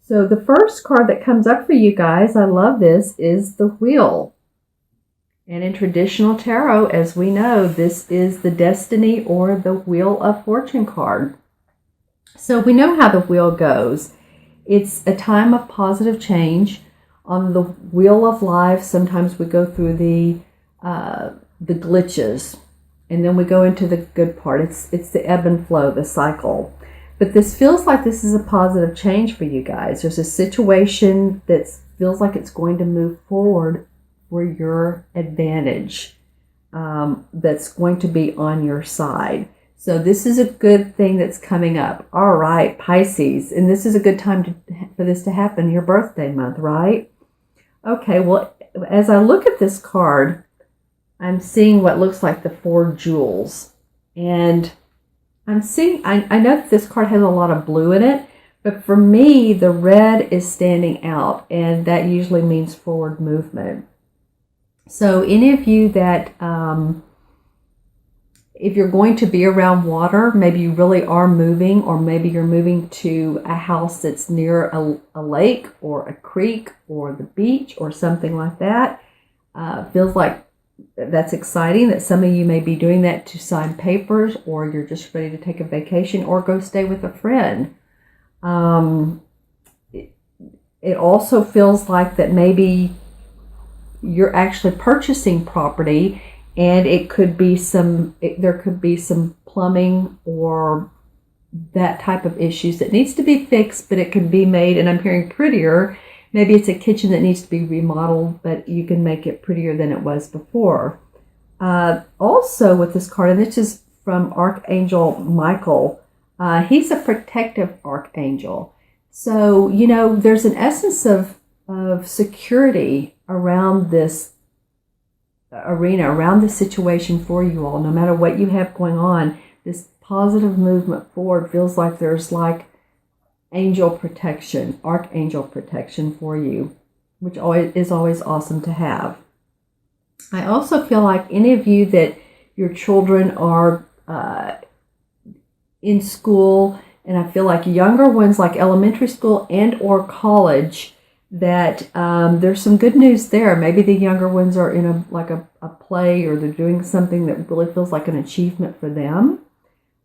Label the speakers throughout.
Speaker 1: So the first card that comes up for you guys, I love this, is the Wheel. And in traditional tarot, as we know, this is the Destiny or the Wheel of Fortune card. So we know how the wheel goes. It's a time of positive change. On the wheel of life, sometimes we go through the glitches, and then we go into the good part. It's the ebb and flow, the cycle. But this feels like this is a positive change for you guys. There's a situation that feels like it's going to move forward for your advantage, that's going to be on your side. So this is a good thing that's coming up. All right, Pisces. And this is a good time for this to happen, your birthday month, right? Okay, well, as I look at this card, I'm seeing what looks like the 4 jewels. And I'm seeing, I know that this card has a lot of blue in it, but for me, the red is standing out, and that usually means forward movement. So any of you that, if you're going to be around water, maybe you really are moving, or maybe you're moving to a house that's near a lake or a creek or the beach or something like that. Feels like that's exciting that some of you may be doing that to sign papers, or you're just ready to take a vacation or go stay with a friend. It also feels like that maybe you're actually purchasing property, and it could be there could be some plumbing or that type of issues that needs to be fixed, but it can be made, and I'm hearing prettier. Maybe it's a kitchen that needs to be remodeled, but you can make it prettier than it was before. Also with this card, and this is from Archangel Michael, he's a protective archangel. So, you know, there's an essence of security around this arena, around the situation for you all. No matter what you have going on, this positive movement forward feels like there's like angel protection, archangel protection for you, which is always awesome to have. I also feel like any of you that your children are in school, and I feel like younger ones like elementary school and or college, that there's some good news there. Maybe the younger ones are in a play, or they're doing something that really feels like an achievement for them.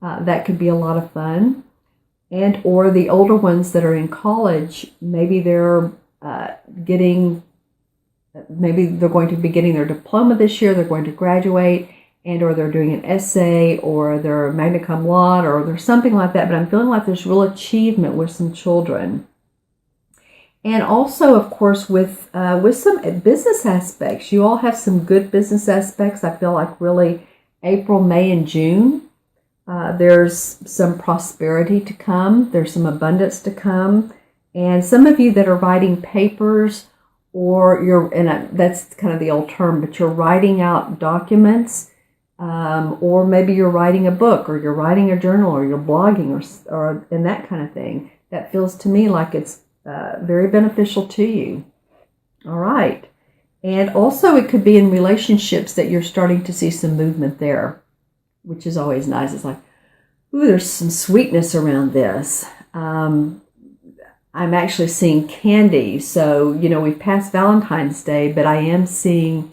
Speaker 1: That could be a lot of fun. And or the older ones that are in college, maybe they're maybe they're going to be getting their diploma this year, they're going to graduate, and or they're doing an essay, or they're magna cum laude, or there's something like that. But I'm feeling like there's real achievement with some children. And also, of course, with some business aspects. You all have some good business aspects. I feel like really April, May, and June. There's some prosperity to come. There's some abundance to come. And some of you that are writing papers, or that's kind of the old term, but you're writing out documents, or maybe you're writing a book, or you're writing a journal, or you're blogging, or and that kind of thing. That feels to me like it's very beneficial to you. All right. And also it could be in relationships that you're starting to see some movement there, which is always nice. It's like, ooh, there's some sweetness around this. I'm actually seeing candy. So, you know, we've passed Valentine's Day, but I am seeing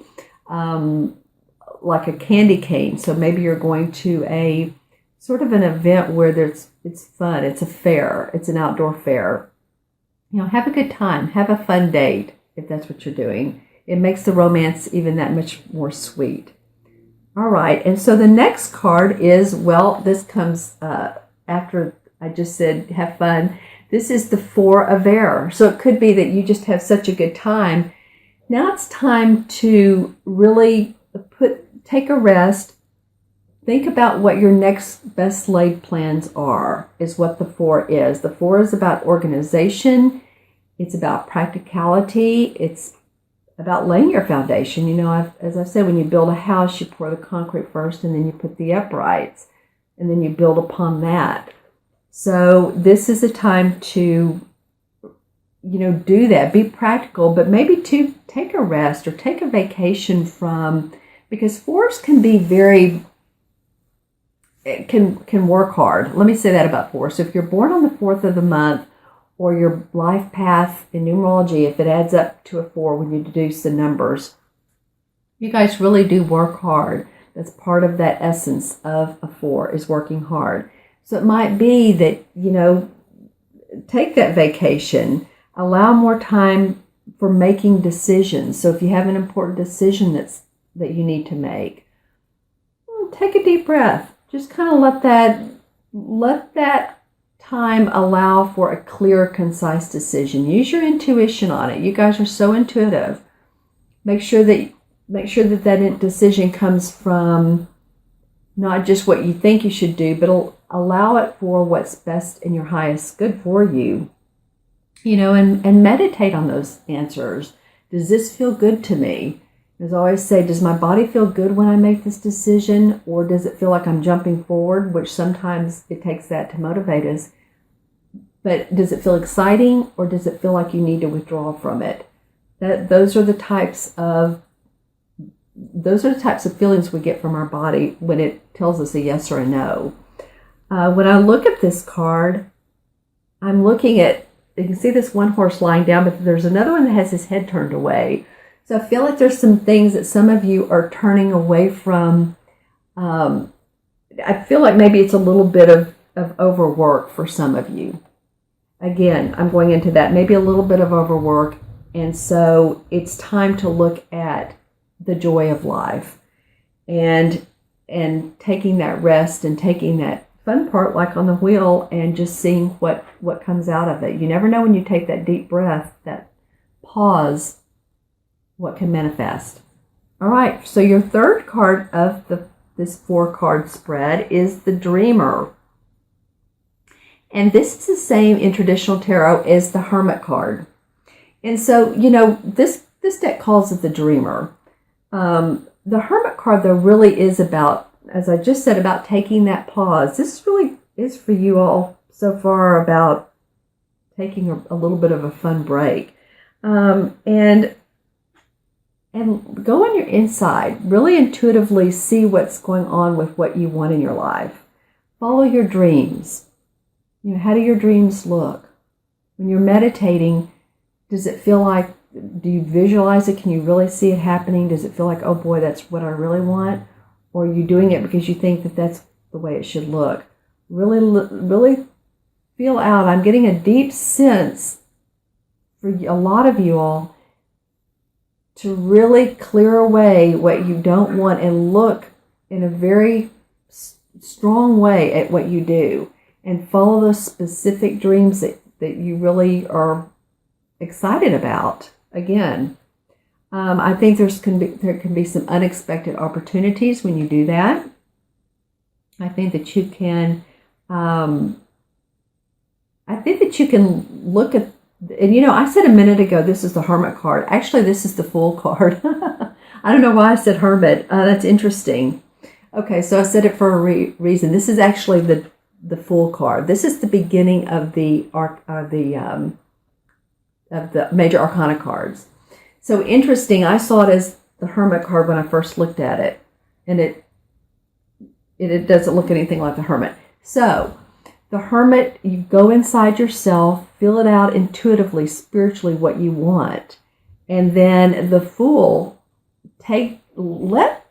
Speaker 1: like a candy cane. So maybe you're going to a sort of an event where it's fun. It's a fair. It's an outdoor fair. You know, have a good time. Have a fun date if that's what you're doing. It makes the romance even that much more sweet. All right, and so the next card is, well, this comes after I just said have fun. This is the 4 of Air. So it could be that you just have such a good time. Now it's time to really take a rest. Think about what your next best laid plans are, is what the 4 is. The 4 is about organization. It's about practicality. It's about laying your foundation. You know, as I said, when you build a house, you pour the concrete first, and then you put the uprights, and then you build upon that. So this is a time to, you know, do that. Be practical, but maybe to take a rest or take a vacation from, because 4s can be can work hard. Let me say that about 4. So if you're born on the 4th of the month, or your life path in numerology, if it adds up to a 4 when you deduce the numbers, you guys really do work hard. That's part of that essence of a 4, is working hard. So it might be that, take that vacation, allow more time for making decisions. So if you have an important decision that you need to make, take a deep breath. Just kind of let that time allow for a clear, concise decision. Use your intuition on it. You guys are so intuitive. Make sure that decision comes from not just what you think you should do, but allow it for what's best and your highest good for you. And meditate on those answers. Does this feel good to me? As I always say, does my body feel good when I make this decision, or does it feel like I'm jumping forward, which sometimes it takes that to motivate us. But does it feel exciting, or does it feel like you need to withdraw from it? Those are the types of feelings we get from our body when it tells us a yes or a no. When I look at this card, I'm looking at, you can see this one horse lying down, but there's another one that has his head turned away. So I feel like there's some things that some of you are turning away from. I feel like maybe it's a little bit of overwork for some of you. Again, I'm going into that, maybe a little bit of overwork. And so it's time to look at the joy of life and taking that rest and taking that fun part, like on the wheel, and just seeing what comes out of it. You never know when you take that deep breath, that pause, what can manifest. All right, so your third card of this 4-card spread is the Dreamer. And this is the same in traditional tarot as the Hermit card. And so, this deck calls it the Dreamer. The Hermit card, though, really is about, as I just said, about taking that pause. This really is for you all so far about taking a little bit of a fun break. And go on your inside. Really intuitively see what's going on with what you want in your life. Follow your dreams. How do your dreams look? When you're meditating, does it feel like, do you visualize it? Can you really see it happening? Does it feel like, oh boy, that's what I really want? Or are you doing it because you think that that's the way it should look? Really feel out. I'm getting a deep sense for a lot of you all to really clear away what you don't want and look in a very strong way at what you do and follow those specific dreams that you really are excited about. Again, I think there can be some unexpected opportunities when you do that. I think that you can look at, and I said a minute ago, this is the Hermit card. Actually, this is the Fool card. I don't know why I said Hermit. That's interesting. Okay, so I said it for a reason. This is actually the Fool card. This is the beginning of the major arcana cards. So interesting. I saw it as the Hermit card when I first looked at it, and it doesn't look anything like the Hermit. So the Hermit, you go inside yourself, feel it out intuitively, spiritually, what you want. And then the Fool, let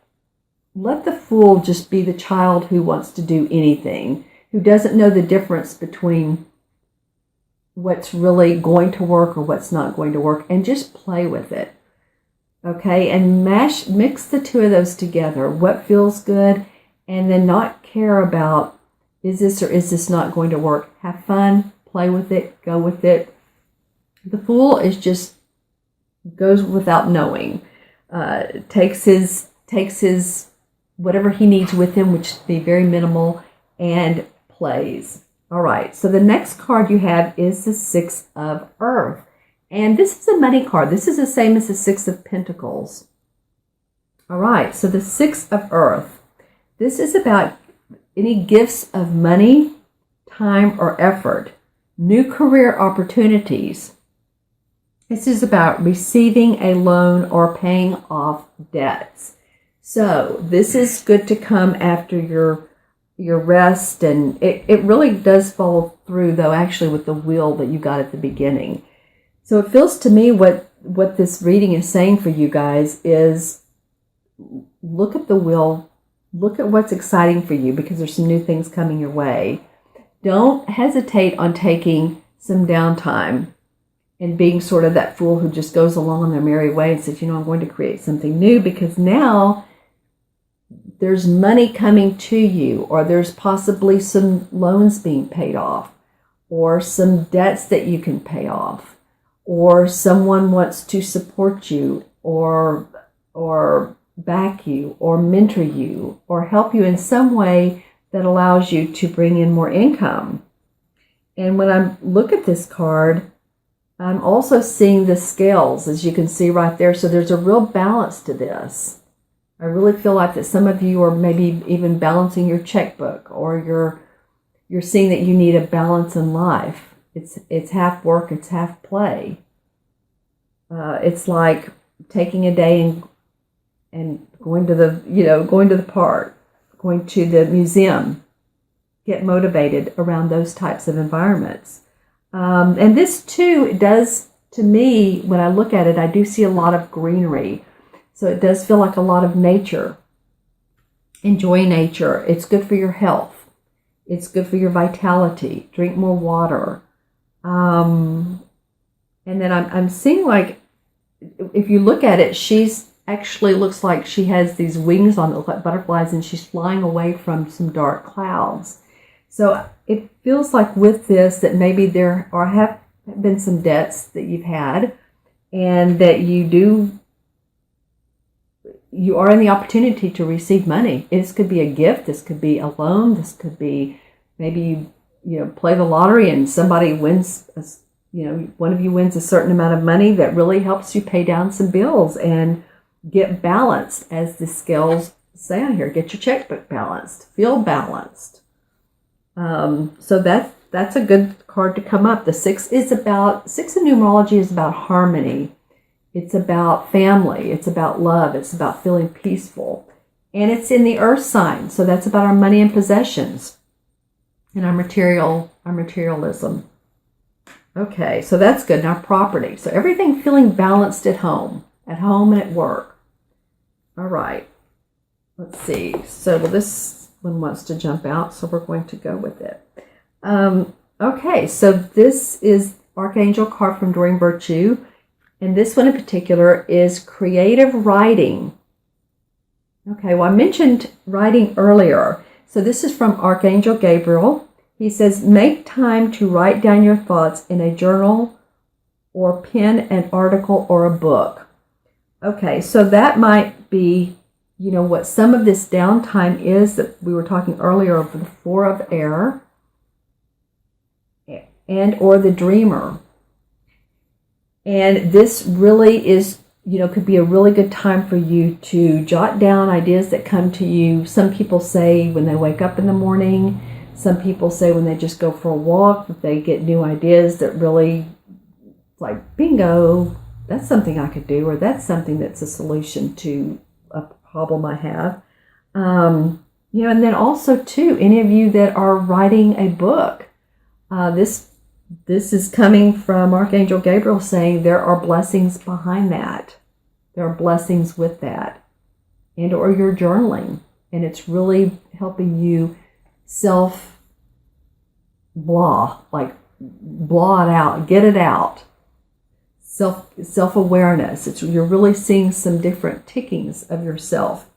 Speaker 1: the Fool just be the child who wants to do anything, who doesn't know the difference between what's really going to work or what's not going to work, and just play with it. Okay, and mix the two of those together. What feels good, and then not care about, is this or is this not going to work? Have fun, play with it, go with it. The Fool goes without knowing. Takes his whatever he needs with him, which would be very minimal, and plays. All right, so the next card you have is the Six of Earth. And this is a money card. This is the same as the Six of Pentacles. All right, so the Six of Earth. This is about any gifts of money, time, or effort, new career opportunities. This is about receiving a loan or paying off debts. So this is good to come after your your rest, and it really does follow through, though, actually, with the wheel that you got at the beginning. So it feels to me what this reading is saying for you guys is look at the wheel, look at what's exciting for you, because there's some new things coming your way. Don't hesitate on taking some downtime and being sort of that fool who just goes along on their merry way and says, I'm going to create something new, because now there's money coming to you, or there's possibly some loans being paid off, or some debts that you can pay off, or someone wants to support you, or back you, or mentor you, or help you in some way that allows you to bring in more income. And when I look at this card, I'm also seeing the scales, as you can see right there. So there's a real balance to this. I really feel like that some of you are maybe even balancing your checkbook, or you're seeing that you need a balance in life. It's half work, it's half play. It's like taking a day and going to the park, going to the museum. Get motivated around those types of environments. And this too does, to me, when I look at it, I do see a lot of greenery. So it does feel like a lot of nature. Enjoy nature. It's good for your health. It's good for your vitality. Drink more water. And then I'm seeing, like, if you look at it, she's actually looks like she has these wings on, like butterflies, and she's flying away from some dark clouds. So it feels like with this that maybe there have been some debts that you've had, and that you are in the opportunity to receive money. This could be a gift. This could be a loan. This could be maybe you play the lottery and somebody wins. One of you wins a certain amount of money that really helps you pay down some bills and get balanced, as the scales say on here. Get your checkbook balanced. Feel balanced. So that's a good card to come up. The 6 in numerology is about harmony. It's about family. It's about love. It's about feeling peaceful. And it's in the earth sign. So that's about our money and possessions and our materialism. Okay, so that's good. Now property. So everything feeling balanced at home and at work. All right. Let's see. So this one wants to jump out, so we're going to go with it. Okay, so this is Archangel card from Doreen Virtue. And this one in particular is creative writing. Okay, well, I mentioned writing earlier. So this is from Archangel Gabriel. He says, make time to write down your thoughts in a journal, or pen an article or a book. Okay, so that might be, what some of this downtime is that we were talking earlier of the 4 of air and or the dreamer. And this really is, could be a really good time for you to jot down ideas that come to you. Some people say when they wake up in the morning. Some people say when they just go for a walk, that they get new ideas that really, like, bingo, that's something I could do, or that's something that's a solution to a problem I have. And then also, too, any of you that are writing a book, this is coming from Archangel Gabriel saying there are blessings behind that. There are blessings with that. And or you're journaling, and it's really helping you blah it out, get it out. Self-awareness. You're really seeing some different tickings of yourself.